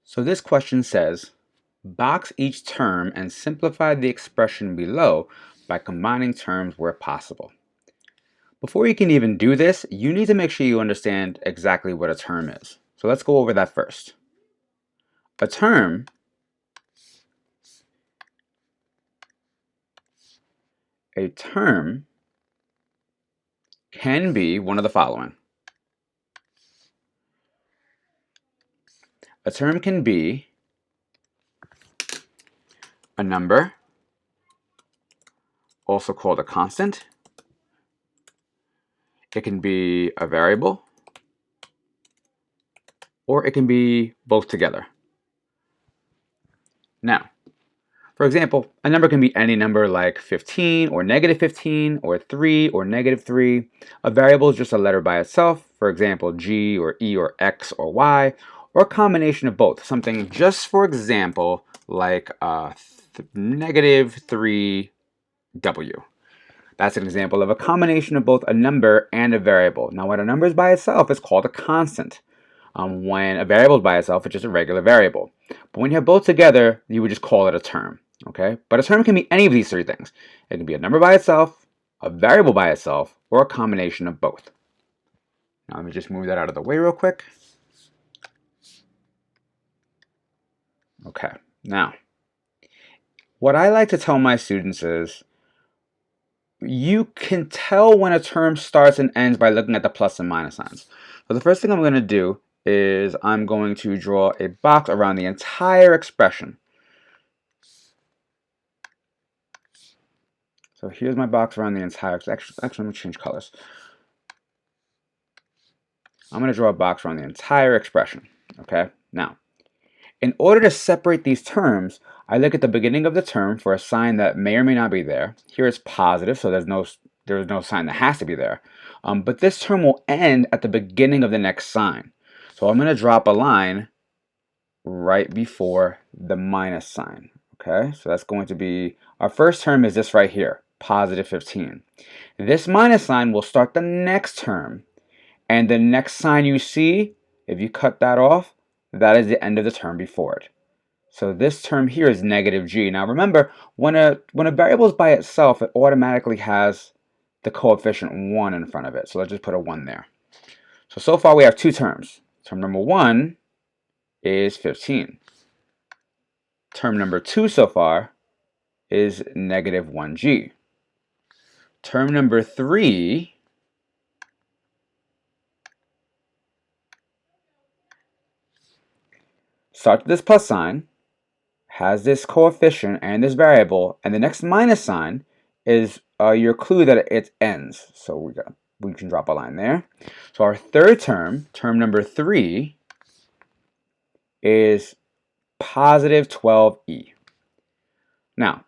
So this question says, box each term and simplify the expression below by combining terms where possible. Before you can even do this, you need to make sure you understand exactly what a term is. So let's go over that first. A term can be one of the following. A term can be a number, also called a constant. It can be a variable, or it can be both together. Now, for example, a number can be any number like 15 or -15 or 3 or -3. A variable is just a letter by itself, for example, G or E or X or Y, or a combination of both. Something just, for example, like -3W. That's an example of a combination of both a number and a variable. Now, when a number is by itself, it's called a constant. When a variable is by itself, it's just a regular variable. But when you have both together, you would just call it a term. Okay? But a term can be any of these three things. It can be a number by itself, a variable by itself, or a combination of both. Now, let me just move that out of the way real quick. Okay. Now, what I like to tell my students is, you can tell when a term starts and ends by looking at the plus and minus signs. So the first thing I'm going to do is I'm going to draw a box around the entire expression. So here's my box around the entire, actually let me change colors. I'm going to draw a box around the entire expression, okay? Now, in order to separate these terms, I look at the beginning of the term for a sign that may or may not be there. Here it's positive, so there's no sign that has to be there. But this term will end at the beginning of the next sign. So I'm going to drop a line right before the minus sign. Okay, so that's going to be, our first term is this right here, positive 15. This minus sign will start the next term. And the next sign you see, if you cut that off, that is the end of the term before it. So this term here is -g. Now remember, when a variable is by itself, it automatically has the coefficient 1 in front of it. So let's just put a 1 there. So far we have two terms. Term number 1 is 15. Term number 2 so far is -1g. Term number 3 starts with this plus sign, has this coefficient and this variable, and the next minus sign is your clue that it ends. So we can drop a line there. So our third term, term number 3, is positive 12e. Now,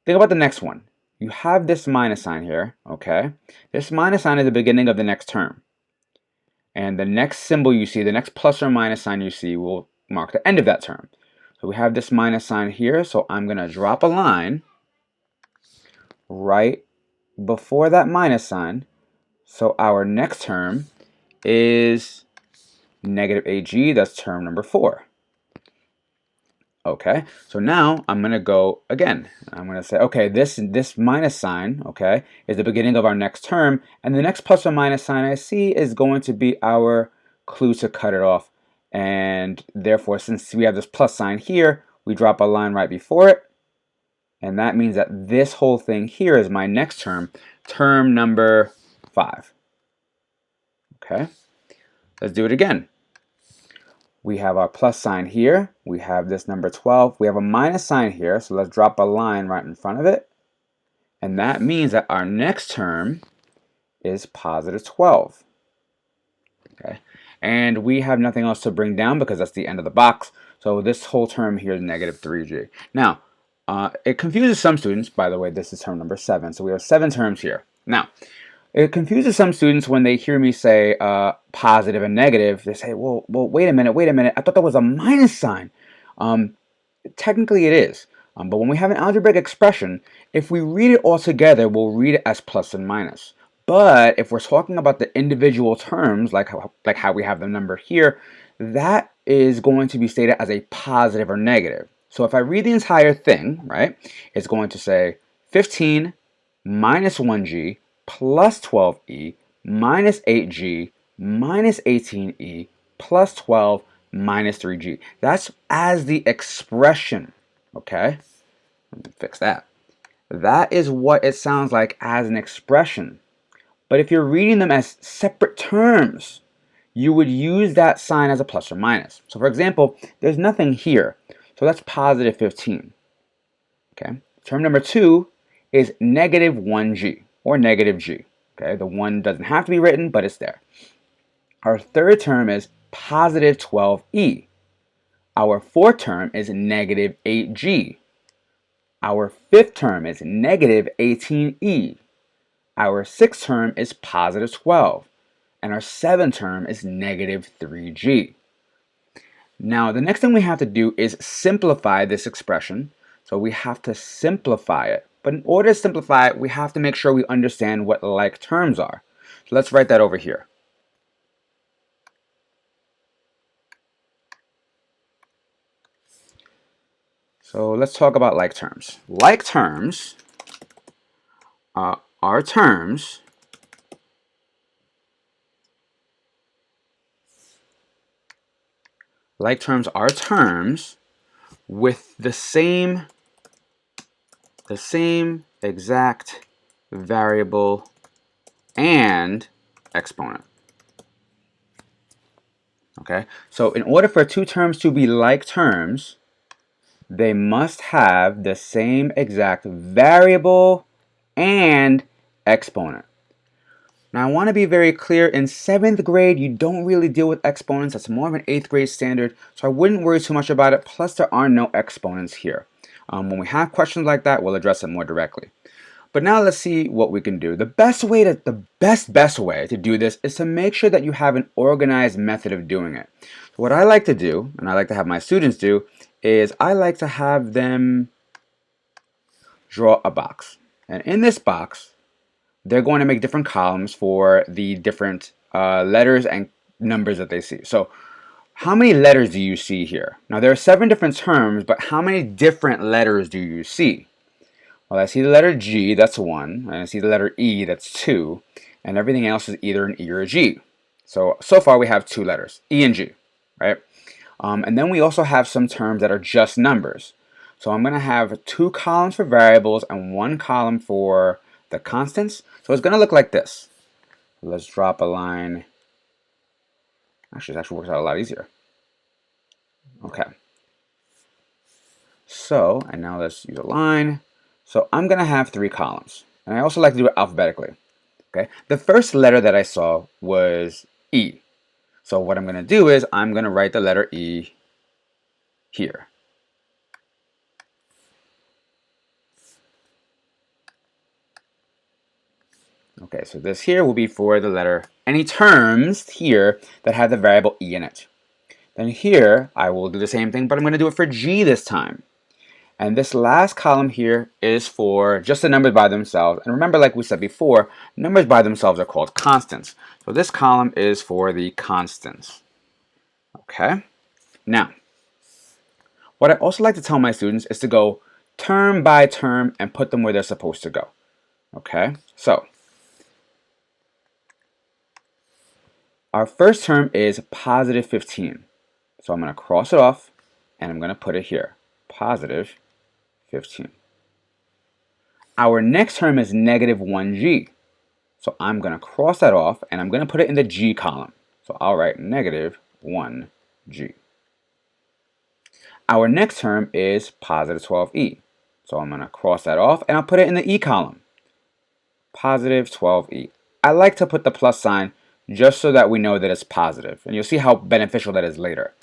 think about the next one. You have this minus sign here, okay? This minus sign is the beginning of the next term. And the next symbol you see, the next plus or minus sign you see, will mark the end of that term. So we have this minus sign here, so I'm going to drop a line right before that minus sign. So our next term is -ag, that's term number 4. Okay, so now I'm going to go again. I'm going to say, okay, this minus sign, okay, is the beginning of our next term, and the next plus or minus sign I see is going to be our clue to cut it off. And therefore, since we have this plus sign here, we drop a line right before it, and that means that this whole thing here is my next term, term number 5. Okay, let's do it again. We have our plus sign here. We have this number 12. We have a minus sign here, so let's drop a line right in front of it. And that means that our next term is positive 12. Okay, and we have nothing else to bring down because that's the end of the box. So this whole term here is -3g. Now, it confuses some students. By the way, this is term number 7. So we have 7 terms here. Now, it confuses some students when they hear me say positive and negative. They say, well, wait a minute. I thought that was a minus sign. Technically it is. But when we have an algebraic expression, if we read it all together, we'll read it as plus and minus. But if we're talking about the individual terms, like how we have the number here, that is going to be stated as a positive or negative. So if I read the entire thing, right, it's going to say 15 minus 1g plus 12e minus 8g minus 18e plus 12 minus 3g. That's as the expression, okay? Let me fix that. That is what it sounds like as an expression. But if you're reading them as separate terms, you would use that sign as a plus or minus. So for example, there's nothing here. So that's positive 15. Okay. Term number 2 is negative 1g or negative g. Okay. The 1 doesn't have to be written, but it's there. Our third term is positive 12e. Our fourth term is negative 8g. Our fifth term is negative 18e. Our sixth term is positive 12. And our seventh term is negative 3g. Now, the next thing we have to do is simplify this expression. So we have to simplify it. But in order to simplify it, we have to make sure we understand what like terms are. So let's write that over here. So let's talk about like terms. Like terms are terms with the same exact variable and exponent. Okay, so in order for two terms to be like terms, they must have the same exact variable and exponent. Now I want to be very clear, in 7th grade you don't really deal with exponents. That's more of an 8th grade standard, so I wouldn't worry too much about it. Plus there are no exponents here. When we have questions like that, we'll address it more directly. But now let's see what we can do. The best way to do this is to make sure that you have an organized method of doing it. So what I like to do, and I like to have my students do, is I like to have them draw a box. And in this box, they're going to make different columns for the different letters and numbers that they see. So how many letters do you see here? Now there are 7 different terms, but how many different letters do you see? Well, I see the letter G, that's 1, and I see the letter E, that's 2, and everything else is either an E or a G. So far we have 2 letters, E and G, right? And then we also have some terms that are just numbers. So I'm going to have 2 columns for variables and 1 column for the constants. So it's going to look like this. Let's drop a line. Actually, it actually works out a lot easier. Okay. So, and now let's use a line. So I'm going to have 3 columns. And I also like to do it alphabetically. Okay. The first letter that I saw was E. So what I'm going to do is I'm going to write the letter E here. Okay, so this here will be for the letter, any terms here that have the variable E in it. Then here, I will do the same thing, but I'm going to do it for G this time. And this last column here is for just the numbers by themselves. And remember, like we said before, numbers by themselves are called constants. So this column is for the constants. Okay? Now, what I also like to tell my students is to go term by term and put them where they're supposed to go. Okay? So, our first term is positive 15. So I'm going to cross it off and I'm going to put it here. Positive 15. Our next term is negative 1g. So I'm going to cross that off and I'm going to put it in the g column. So I'll write negative 1g. Our next term is positive 12e. So I'm going to cross that off and I'll put it in the e column. Positive 12e. I like to put the plus sign just so that we know that it's positive. And you'll see how beneficial that is later.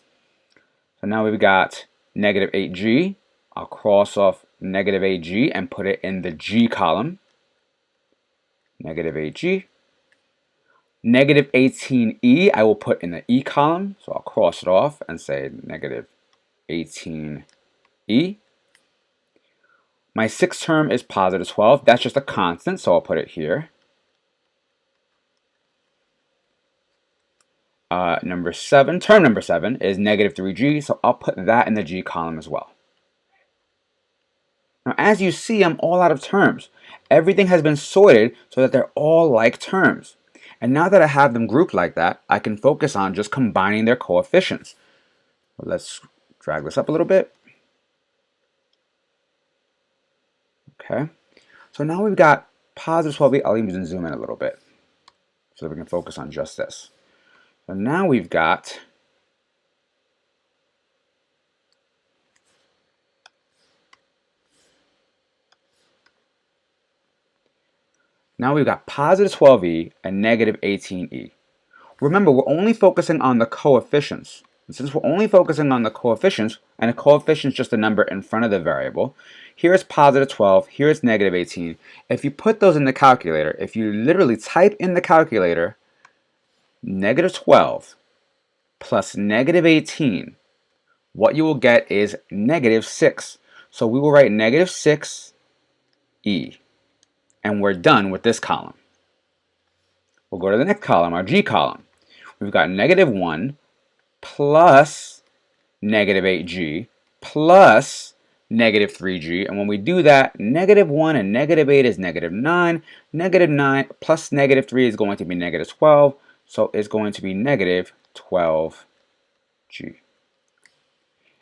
So now we've got negative 8g. I'll cross off negative 8g and put it in the g column. Negative 8g. Negative 18e I will put in the e column. So I'll cross it off and say negative 18e. My sixth term is positive 12. That's just a constant, so I'll put it here. number 7, term number 7, is negative 3g, so I'll put that in the g column as well. Now, as you see, I'm all out of terms. Everything has been sorted so that they're all like terms. And now that I have them grouped like that, I can focus on just combining their coefficients. Let's drag this up a little bit. Okay. So now we've got positive 12e. I'll even zoom in a little bit so that we can focus on just this. So now we've got positive 12e and negative 18e. Remember, we're only focusing on the coefficients. And since we're only focusing on the coefficients, and a coefficient is just a number in front of the variable, here is positive 12, here is negative 18. If you put those in the calculator, if you literally type in the calculator negative 12 plus negative 18, what you will get is negative 6. So we will write negative 6e. And we're done with this column. We'll go to the next column, our g column. We've got negative 1 plus negative 8g plus negative 3g. And when we do that, negative 1 and negative 8 is negative 9. Negative 9 plus negative 3 is going to be negative 12. So it's going to be negative 12g.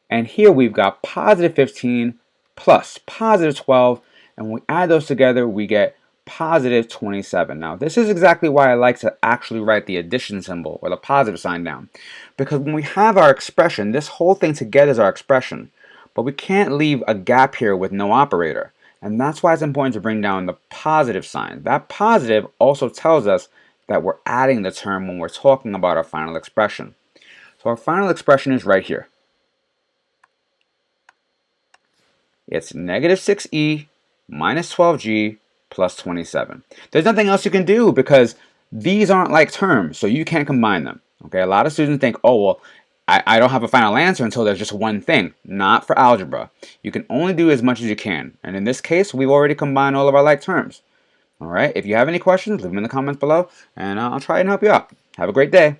And here we've got positive 15 plus positive 12. And when we add those together, we get positive 27. Now, this is exactly why I like to actually write the addition symbol or the positive sign down. Because when we have our expression, this whole thing together is our expression. But we can't leave a gap here with no operator. And that's why it's important to bring down the positive sign. That positive also tells us that we're adding the term when we're talking about our final expression. So our final expression is right here. It's negative 6e minus 12g plus 27. There's nothing else you can do because these aren't like terms, so you can't combine them. Okay, a lot of students think, oh, well, I don't have a final answer until there's just one thing. Not for algebra. You can only do as much as you can. And in this case, we've already combined all of our like terms. All right, if you have any questions, leave them in the comments below, and I'll try and help you out. Have a great day.